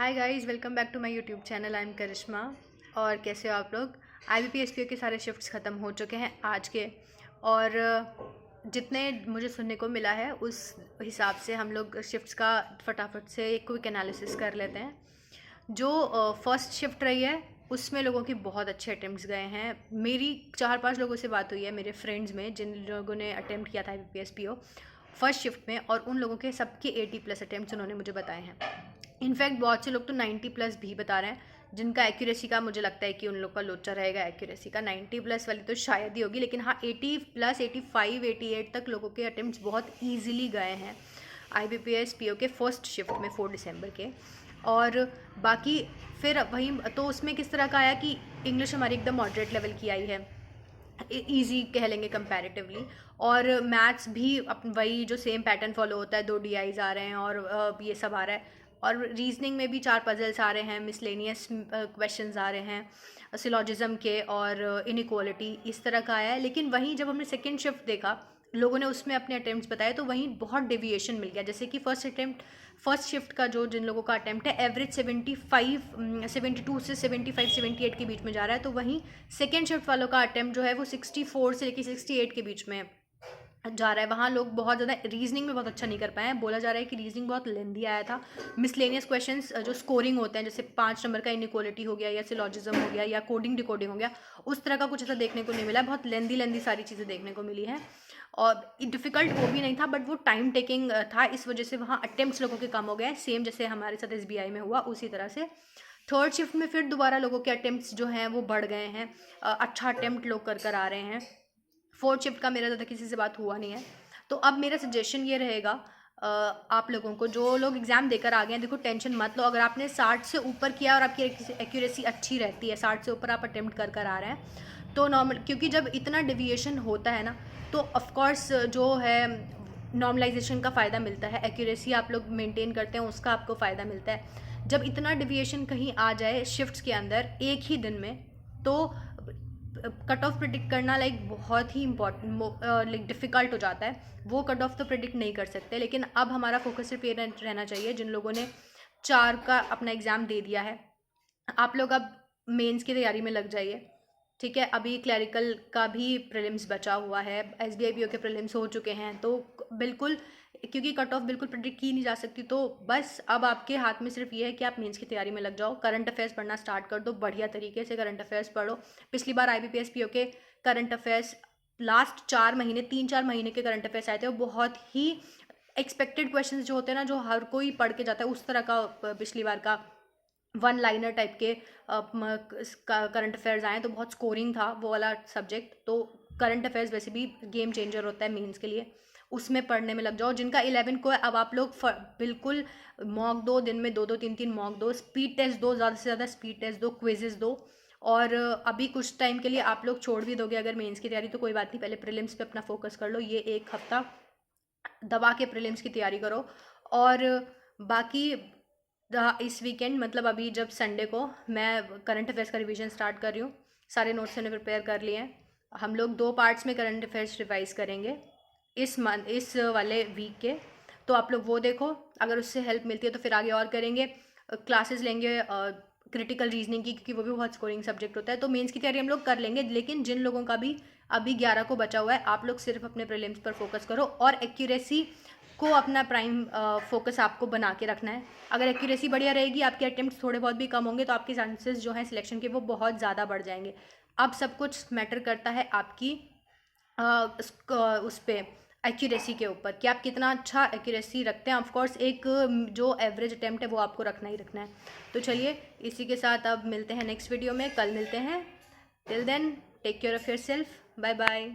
Hi guys, welcome back to my YouTube channel. I am Karishma. और कैसे हो आप लोग? IBPS के सारे शिफ्ट्स ख़त्म हो चुके हैं आज के। और जितने मुझे सुनने को मिला है उस हिसाब से हम लोग शिफ्ट्स का फटाफट से क्विक एनालिसिस कर लेते हैं। जो फर्स्ट शिफ्ट रही है उसमें लोगों की बहुत अच्छे अटेम्प्ट्स गए हैं। मेरी 4-5 लोगों से बात हुई है, मेरे फ्रेंड्स में, जिन लोगों ने अटेम्प्ट किया था IBPS PO फर्स्ट शिफ्ट में, और उन लोगों के सबके 80+ अटेम्प्ट्स उन्होंने मुझे बताए हैं। इनफैक्ट बहुत से लोग तो 90+ भी बता रहे हैं, जिनका एक्यूरेसी का मुझे लगता है कि उन लोग का लोचा रहेगा एक्यूरेसी का। 90+ वाली तो शायद ही होगी, लेकिन हाँ 80+, 85, 88 तक लोगों के अटेम्प्ट्स बहुत ईजिली गए हैं IBPS PO के फर्स्ट शिफ्ट में 4 दिसंबर के। और बाकी फिर वहीं तो उसमें किस तरह का आया कि इंग्लिश हमारी एकदम मॉडरेट लेवल की आई है, इजी कह लेंगे कंपैरेटिवली। और मैथ्स भी वही जो सेम पैटर्न फॉलो होता है, 2 DIs आ रहे हैं और ये सब आ रहा है। और रीजनिंग में भी 4 पजल्स आ रहे हैं, मिसलेनियस क्वेश्चंस आ रहे हैं सिलॉजिज्म के, और इनइक्वालिटी इस तरह का आया है। लेकिन वहीं जब हमने सेकेंड शिफ्ट देखा, लोगों ने उसमें अपने अटेम्प्ट्स बताए, तो वहीं बहुत डेविएशन मिल गया। जैसे कि फर्स्ट शिफ्ट का जो जिन लोगों का अटेम्प्ट है एवरेज 72 से 75 78 के बीच में जा रहा है, तो वहीं सेकेंड शिफ्ट वालों का अटेम्प्ट जो है वो 64 से लेकर 68 के बीच में जा रहा है। वहाँ लोग बहुत ज़्यादा रीजनिंग में बहुत अच्छा नहीं कर पाए हैं। बोला जा रहा है कि रीजनिंग बहुत लेंदी आया था। मिसलेनियस क्वेश्चंस जो स्कोरिंग होते हैं, जैसे 5 नंबर का इनइक्वालिटी हो गया, या सिलॉजिज्म हो गया, या कोडिंग डिकोडिंग हो गया, उस तरह का कुछ ऐसा देखने को नहीं मिला। बहुत लेंदी सारी चीज़ें देखने को मिली हैं। और डिफ़िकल्ट वो भी नहीं था, बट वो टाइम टेकिंग था, इस वजह से वहाँ अटेम्प्ट्स लोगों के कम हो गए। सेम जैसे हमारे साथ SBI में हुआ उसी तरह से। थर्ड शिफ्ट में फिर दोबारा लोगों के अटेम्प्ट्स जो हैं वो बढ़ गए हैं। अच्छा अटेम्प्ट लोग कर आ रहे हैं। फोर्थ शिफ्ट का मेरा ज़्यादा किसी से बात हुआ नहीं है। तो अब मेरा सजेशन ये रहेगा, आप लोगों को, जो लोग एग्ज़ाम देकर आ गए हैं, देखो टेंशन मत लो। अगर आपने 60 से ऊपर किया और आपकी एक्यूरेसी अच्छी रहती है, 60 से ऊपर आप अटेम्प्ट कर आ रहे हैं, तो नॉर्मल, क्योंकि जब इतना डेविएशन होता है ना, तो ऑफकोर्स जो है नॉर्मलाइजेशन का फ़ायदा मिलता है। एक्यूरेसी आप लोग मेंटेन करते हैं, उसका आपको फ़ायदा मिलता है। जब इतना डेविएशन कहीं आ जाए शिफ्ट्स के अंदर एक ही दिन में, तो कट ऑफ प्रिडिक्ट करना बहुत ही इंपॉर्टेंट डिफ़िकल्ट हो जाता है। वो कट ऑफ तो प्रिडिक्ट नहीं कर सकते, लेकिन अब हमारा फोकस सिर्फ ये रहना चाहिए, जिन लोगों ने 4 का अपना एग्ज़ाम दे दिया है, आप लोग अब मेंस की तैयारी में लग जाइए। ठीक है, अभी क्लैरिकल का भी प्रीलिम्स बचा हुआ है, SBI PO के प्रीलिम्स हो चुके हैं, तो बिल्कुल, क्योंकि कट ऑफ बिल्कुल प्रिडिक्ट की नहीं जा सकती, तो बस अब आपके हाथ में सिर्फ ये है कि आप मेंस की तैयारी में लग जाओ। करंट अफेयर्स पढ़ना स्टार्ट कर दो, बढ़िया तरीके से करंट अफेयर्स पढ़ो। पिछली बार IBPS PO के करंट अफेयर्स लास्ट 4 महीने, 3-4 महीने के करंट अफेयर्स आए थे, वो बहुत ही एक्सपेक्टेड क्वेश्चंस जो होते हैं ना, जो हर कोई पढ़ के जाता है, उस तरह का पिछली बार का 1 लाइनर टाइप के करंट अफेयर्स आए, तो बहुत स्कोरिंग था वो वाला सब्जेक्ट। तो करंट अफेयर्स वैसे भी गेम चेंजर होता है मेंस के लिए, उसमें पढ़ने में लग जाओ। जिनका 11 को है, अब आप लोग बिल्कुल मॉक दो, दिन में 2-2 3-3 मॉक दो, स्पीड टेस्ट दो, ज़्यादा से ज़्यादा स्पीड टेस्ट दो, क्विजेस दो। और अभी कुछ टाइम के लिए आप लोग छोड़ भी दोगे अगर मेंस की तैयारी, तो कोई बात नहीं, पहले प्रीलिम्स पे अपना फोकस कर लो। ये 1 हफ्ता दबा के प्रीलिम्स की तैयारी करो। और बाकी इस वीकेंड, मतलब अभी जब संडे को, मैं करंट अफेयर्स का रिवीजन स्टार्ट कर रही हूँ। सारे नोट्स मैंने प्रिपेयर कर लिए हैं। हम लोग 2 पार्ट्स में करंट अफेयर्स रिवाइज करेंगे इस वाले वीक के। तो आप लोग वो देखो, अगर उससे हेल्प मिलती है तो फिर आगे और करेंगे। क्लासेस लेंगे क्रिटिकल रीजनिंग की, क्योंकि वो भी बहुत स्कोरिंग सब्जेक्ट होता है। तो मेंस की तैयारी हम लोग कर लेंगे, लेकिन जिन लोगों का भी अभी 11 को बचा हुआ है, आप लोग सिर्फ अपने प्रीलिम्स पर फोकस करो, और एक्यूरेसी को अपना प्राइम फोकस आपको बना के रखना है। अगर एक्यूरेसी बढ़िया रहेगी, आपके अटेम्प्ट्स थोड़े बहुत भी कम होंगे, तो आपके चांसेस जो हैं सिलेक्शन के, वो बहुत ज़्यादा बढ़ जाएंगे। अब सब कुछ मैटर करता है आपकी उस पर एक्यूरेसी के ऊपर, कि आप कितना अच्छा एक्यूरेसी रखते हैं। ऑफकोर्स एक जो एवरेज अटैम्प्ट है वो आपको रखना ही रखना है। तो चलिए, इसी के साथ अब मिलते हैं नेक्स्ट वीडियो में, कल मिलते हैं। Till then, take care of yourself, bye bye.